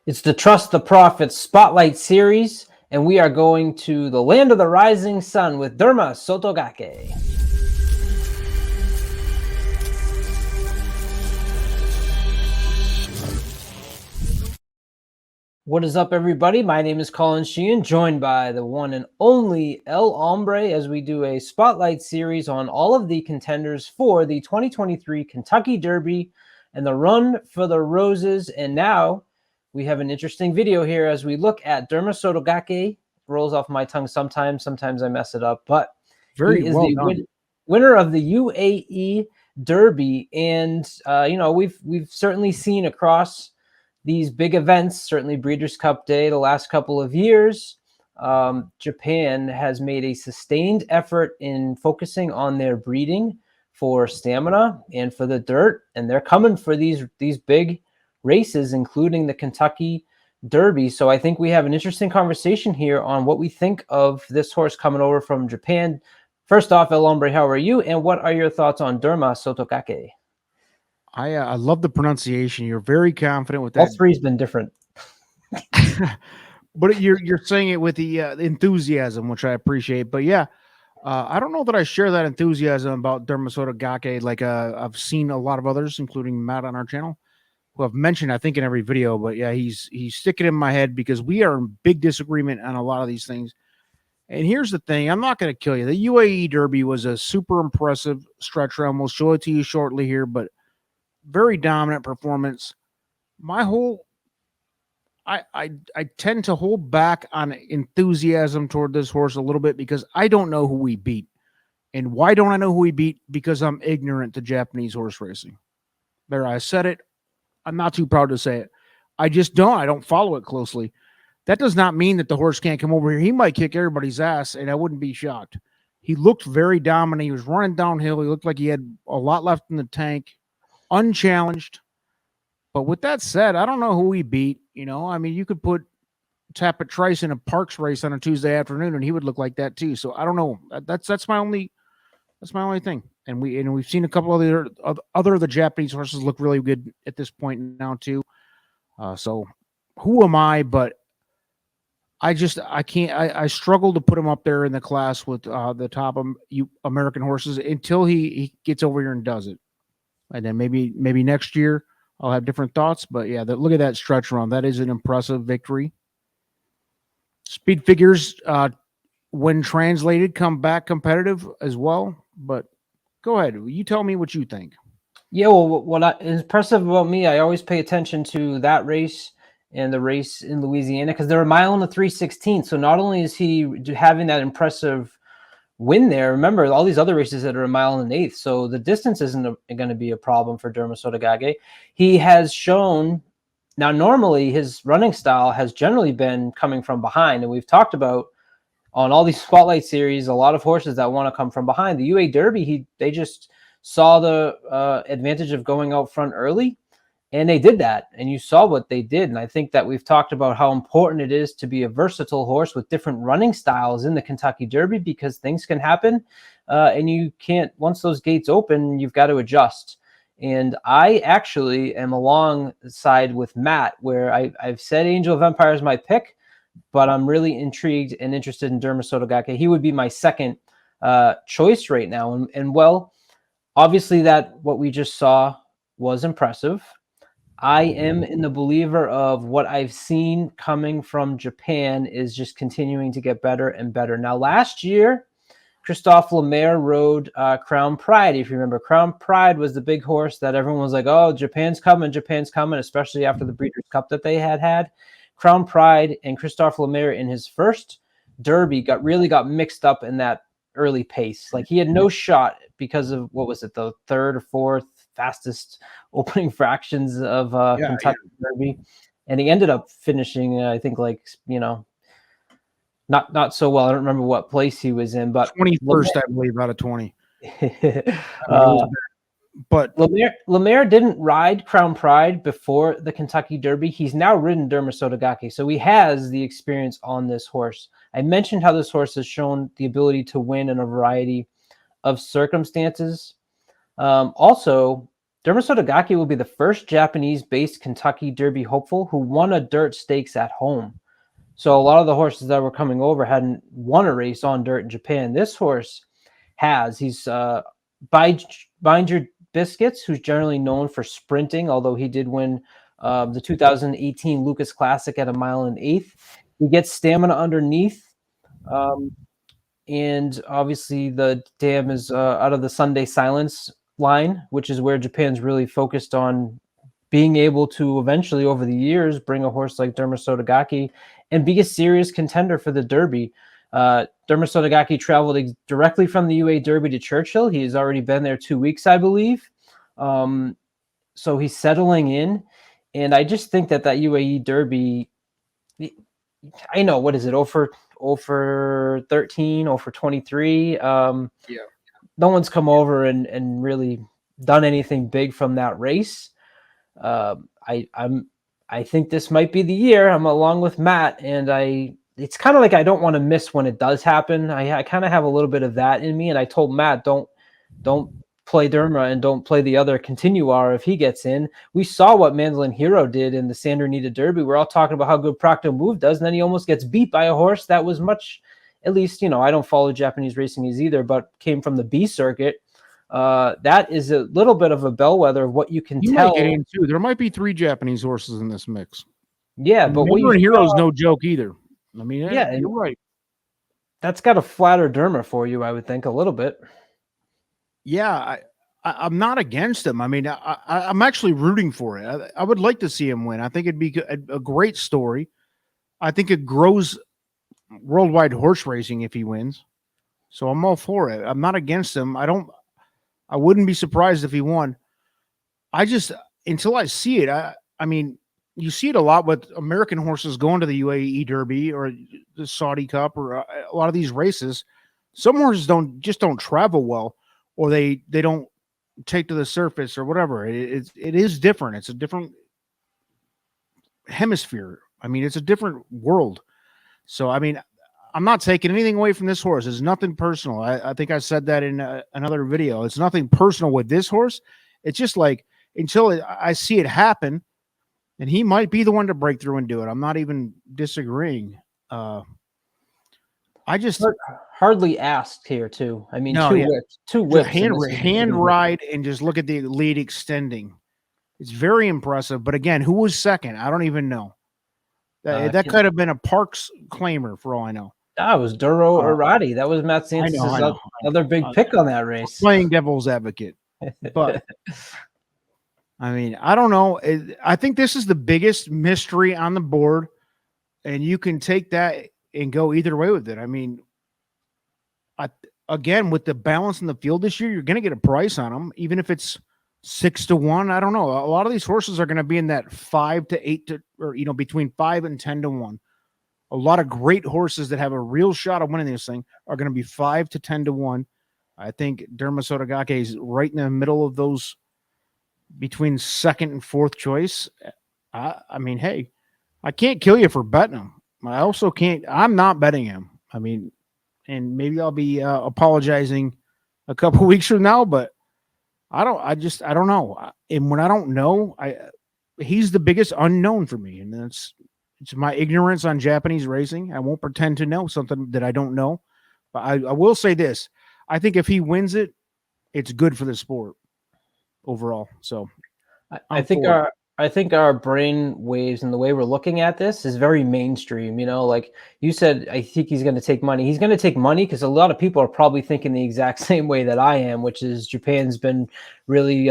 It's the Trust the Prophets Spotlight Series, and we are going to the land of the rising sun with DERMA SOTOGAKE. What is up, everybody? My name is Colin Sheehan, joined by the one and only El Hombre, as we do a spotlight series on all of the contenders for the 2023 Kentucky Derby and the Run for the Roses. And now we have an interesting video here as we look at DERMA SOTOGAKE. Rolls off my tongue sometimes I mess it up, but Very he is well the done. winner of the UAE Derby. And, we've certainly seen across these big events, certainly Breeders' Cup Day, the last couple of years, Japan has made a sustained effort in focusing on their breeding for stamina and for the dirt, and they're coming for these big races, including the Kentucky Derby. So I think we have an interesting conversation here on what we think of this horse coming over from Japan. First off, El Hombre, how are you? And what are your thoughts on DERMA SOTOGAKE? I love the pronunciation. You're very confident with All that. three's been different. But you're saying it with the enthusiasm, which I appreciate. But yeah, I don't know that I share that enthusiasm about DERMA SOTOGAKE. Like I've seen a lot of others, including Matt on our channel, who I've mentioned, I think, in every video. But yeah, he's sticking in my head because we are in big disagreement on a lot of these things. And here's the thing: I'm not going to kill you. The UAE Derby was a super impressive stretch run. We'll show it to you shortly here, but very dominant performance. I tend to hold back on enthusiasm toward this horse a little bit because I don't know who we beat. And why don't I know who we beat? Because I'm ignorant to Japanese horse racing. There, I said it. I'm not too proud to say it. I just don't. I don't follow it closely. That does not mean that the horse can't come over here. He might kick everybody's ass, and I wouldn't be shocked. He looked very dominant. He was running downhill. He looked like he had a lot left in the tank, unchallenged. But with that said, I don't know who he beat. I mean, you could put Tappet Trice in a Parks race on a Tuesday afternoon, and he would look like that too. So I don't know. That's my only thing. And we've seen a couple of other of the Japanese horses look really good at this point now too. So who am I? But I can't. I struggle to put him up there in the class with the top American horses until he gets over here and does it. And then maybe next year I'll have different thoughts. But yeah, look at that stretch run. That is an impressive victory. Speed figures, when translated, come back competitive as well. But go ahead. You tell me what you think. Yeah, well, what is impressive about me, I always pay attention to that race and the race in Louisiana because they're a mile and a 3/16. So not only is he having that impressive win there, remember all these other races that are a mile and an eighth. So the distance isn't going to be a problem for DERMA SOTOGAKE. He has shown, now normally his running style has generally been coming from behind. And we've talked about on all these spotlight series, a lot of horses that want to come from behind. The UAE Derby, they just saw the advantage of going out front early, and they did that. And you saw what they did. And I think that we've talked about how important it is to be a versatile horse with different running styles in the Kentucky Derby because things can happen. And you can't, once those gates open, you've got to adjust. And I actually am alongside with Matt, where I've said Angel of Empire is my pick, but I'm really intrigued and interested in DERMA SOTOGAKE. He would be my second choice right now. And well, obviously that what we just saw was impressive. I am in the believer of what I've seen coming from Japan is just continuing to get better and better. Now, last year, Christophe Lemaire rode Crown Pride. If you remember, Crown Pride was the big horse that everyone was like, oh, Japan's coming, especially after the Breeders' Cup that they had. Crown Pride and Christophe Lemaire in his first Derby got mixed up in that early pace. Like he had no shot because of, what was it, the third or fourth fastest opening fractions of Kentucky Derby. And he ended up finishing, I think, not so well. I don't remember what place he was in, but 21st, I believe, out of 20. But Lemaire didn't ride Crown Pride before the Kentucky Derby. He's now ridden DERMA SOTOGAKE, so he has the experience on this horse. I mentioned how this horse has shown the ability to win in a variety of circumstances. Also, DERMA SOTOGAKE will be the first Japanese-based Kentucky Derby hopeful who won a dirt stakes at home. So a lot of the horses that were coming over hadn't won a race on dirt in Japan. This horse has. He's Bind Your Biscuits, who's generally known for sprinting, although he did win the 2018 Lucas Classic at 1.125 miles. He gets stamina underneath. And obviously the dam is out of the Sunday Silence line, which is where Japan's really focused on being able to eventually, over the years, bring a horse like DERMA SOTOGAKE and be a serious contender for the Derby. DERMA SOTOGAKE traveled directly from the UAE Derby to Churchill. He's already been there 2 weeks, I believe. So he's settling in. And I just think that UAE Derby, I know, what is it, 0 for 13, 0 for 23. Yeah. No one's come over and really done anything big from that race. I think this might be the year. I'm along with Matt, and it's kind of like I don't want to miss when it does happen. I kind of have a little bit of that in me, and I told Matt, don't play Derma and don't play the other Continuar if he gets in. We saw what Mandolin Hero did in the San Bernardino Derby. We're all talking about how good Procto Move does, and then he almost gets beat by a horse that was much, at least, I don't follow Japanese racing either, but came from the B circuit. That is a little bit of a bellwether of what you can tell. Might get in too. There might be 3 Japanese horses in this mix. Yeah, but Mandolin Hero's no joke either. I mean, yeah, you're right. That's got to flatter Derma for you, I would think, a little bit. Yeah, I'm not against him. I mean, I'm actually rooting for it. I would like to see him win. I think it'd be a great story. I think it grows worldwide horse racing if he wins. So I'm all for it. I'm not against him. I wouldn't be surprised if he won. Until I see it, I mean, you see it a lot with American horses going to the UAE Derby or the Saudi Cup or a lot of these races. Some horses don't travel well, or they don't take to the surface or whatever. It is different. It's a different hemisphere. I mean, it's a different world. So, I mean, I'm not taking anything away from this horse. It's nothing personal. I think I said that in another video. It's nothing personal with this horse. It's just like until I see it happen, and he might be the one to break through and do it. I'm not even disagreeing. I just hardly asked here too. I mean, two whips, hand ride, and just look at the lead extending. It's very impressive. But again, who was second? I don't even know. That could have been a Parks claimer for all I know. That was Duro Arati. That was Matt Sanchez' other big pick on that race. Playing devil's advocate. But I mean, I don't know. I think this is the biggest mystery on the board, and you can take that and go either way with it. I mean, again, with the balance in the field this year, you're going to get a price on them, even if it's 6 to 1. I don't know. A lot of these horses are going to be in that 5 to 8 to, or between 5 and 10 to 1. A lot of great horses that have a real shot of winning this thing are going to be 5 to 10 to 1. I think Derma SOTOGAKE is right in the middle of those, between second and fourth choice. I mean, hey, I can't kill you for betting him. I also can't. I'm not betting him. I mean, and maybe I'll be apologizing a couple weeks from now, but I don't know. And when I don't know, he's the biggest unknown for me, and it's my ignorance on Japanese racing. I won't pretend to know something that I don't know, but I will say this: I think if he wins it, it's good for the sport overall. So I think our brain waves and the way we're looking at this is very mainstream. Like you said, I think he's going to take money. He's going to take money because a lot of people are probably thinking the exact same way that I am, which is Japan's been really,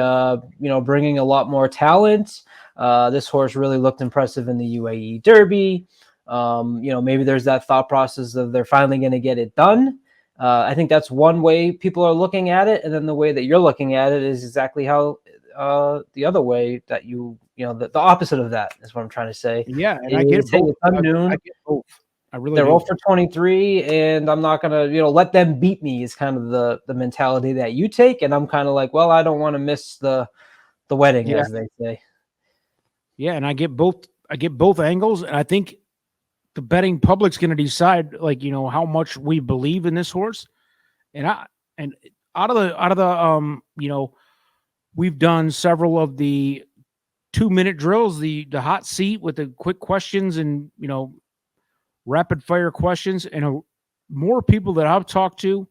bringing a lot more talent. This horse really looked impressive in the UAE Derby. Maybe there's that thought process of they're finally going to get it done. I think that's one way people are looking at it. And then the way that you're looking at it is exactly how the other way that the opposite of that is what I'm trying to say. Yeah, and I get both. I get both. I really they're do. 0 for 23, and I'm not gonna let them beat me is kind of the mentality that you take, and I'm kind of like, well, I don't want to miss the wedding, as they say. Yeah, and I get both. I get both angles, and I think the betting public's going to decide, how much we believe in this horse, and out of the We've done several of the 2-minute drills, the hot seat with the quick questions and, rapid fire questions. And more people that I've talked to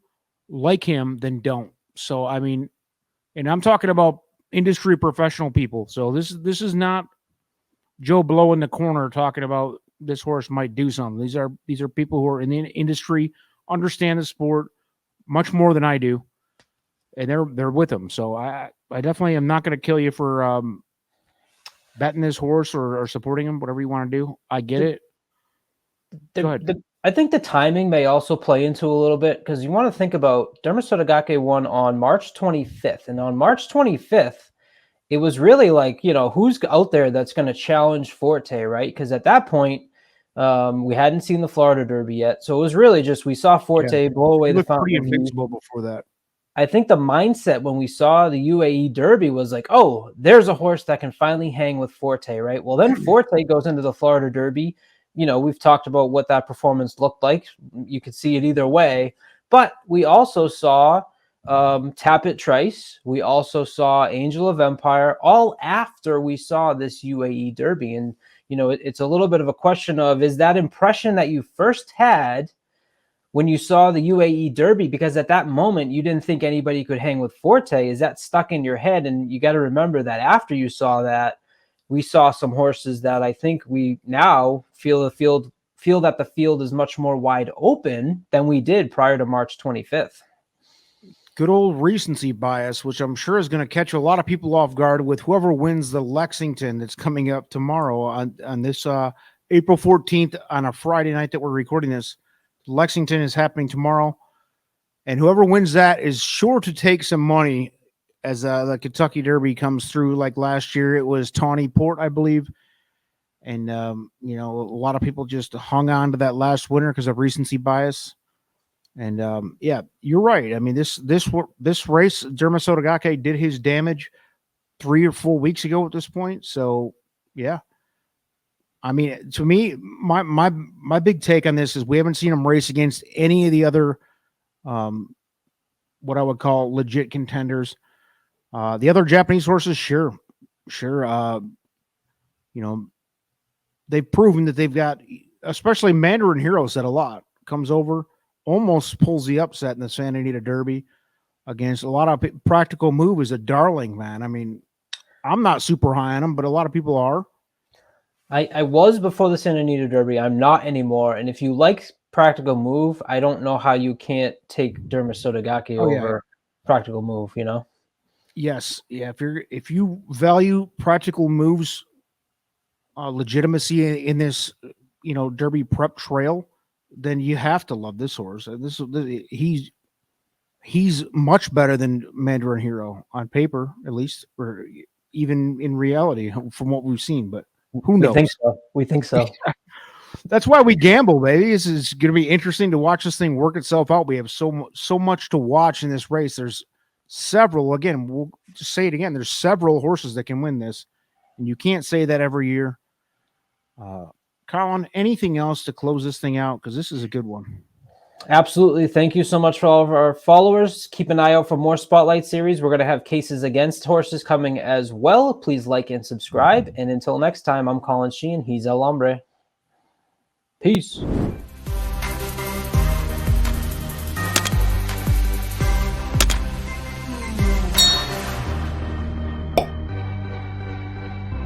like him than don't. So, I mean, and I'm talking about industry professional people. So this is not Joe Blow in the corner talking about this horse might do something. These are people who are in the industry, understand the sport much more than I do, and they're with him. So I definitely am not going to kill you for betting this horse or supporting him, whatever you want to do. I get it. Go ahead. I think the timing may also play into a little bit, because you want to think about DERMA SOTOGAKE won on March 25th, and on March 25th, it was really like, who's out there that's going to challenge Forte, right? Because at that point, we hadn't seen the Florida Derby yet, so it was really just we saw Forte blow away the fountain. Pretty invincible before that. I think the mindset when we saw the UAE Derby was like, oh, there's a horse that can finally hang with Forte, right? Well, then Forte goes into the Florida Derby. We've talked about what that performance looked like. You could see it either way. But we also saw Tapit Trice. We also saw Angel of Empire, all after we saw this UAE Derby. And, it's a little bit of a question of, is that impression that you first had when you saw the UAE Derby, because at that moment you didn't think anybody could hang with Forte, is that stuck in your head? And you got to remember that after you saw that, we saw some horses that I think we now feel that the field is much more wide open than we did prior to March 25th. Good old recency bias, which I'm sure is going to catch a lot of people off guard with whoever wins the Lexington that's coming up tomorrow on this April 14th on a Friday night that we're recording this. Lexington is happening tomorrow, and whoever wins that is sure to take some money as the Kentucky Derby comes through. Like last year, it was Tawny Port, I believe. And, a lot of people just hung on to that last winner because of recency bias. And, yeah, you're right. I mean, this race, DERMA SOTOGAKE did his damage 3 or 4 weeks ago at this point. So, yeah. I mean, to me, my big take on this is we haven't seen him race against any of the other, what I would call legit contenders. The other Japanese horses, sure. They've proven that they've got, especially Mandarin Hero said a lot, comes over, almost pulls the upset in the Santa Anita Derby against a lot of Practical Move is a darling, man. I mean, I'm not super high on him, but a lot of people are. I was before the Santa Anita Derby. I'm not anymore. And if you like Practical Move, I don't know how you can't take DERMA SOTOGAKE over Practical Move, Yes. Yeah. If you value Practical Move's legitimacy in this, Derby prep trail, then you have to love this horse. He's much better than Mandarin Hero on paper, at least, or even in reality from what we've seen. But who knows? We think so. That's why we gamble, baby. This is going to be interesting to watch this thing work itself out. We have so much to watch in this race. There's several. Again, we'll just say it again. There's several horses that can win this, and you can't say that every year. Colin, anything else to close this thing out? Because this is a good one. Absolutely. Thank you so much for all of our followers. Keep an eye out for more Spotlight series. We're going to have cases against horses coming as well. Please like and subscribe. And until next time, I'm Colin Sheehan. He's El Hombre. Peace.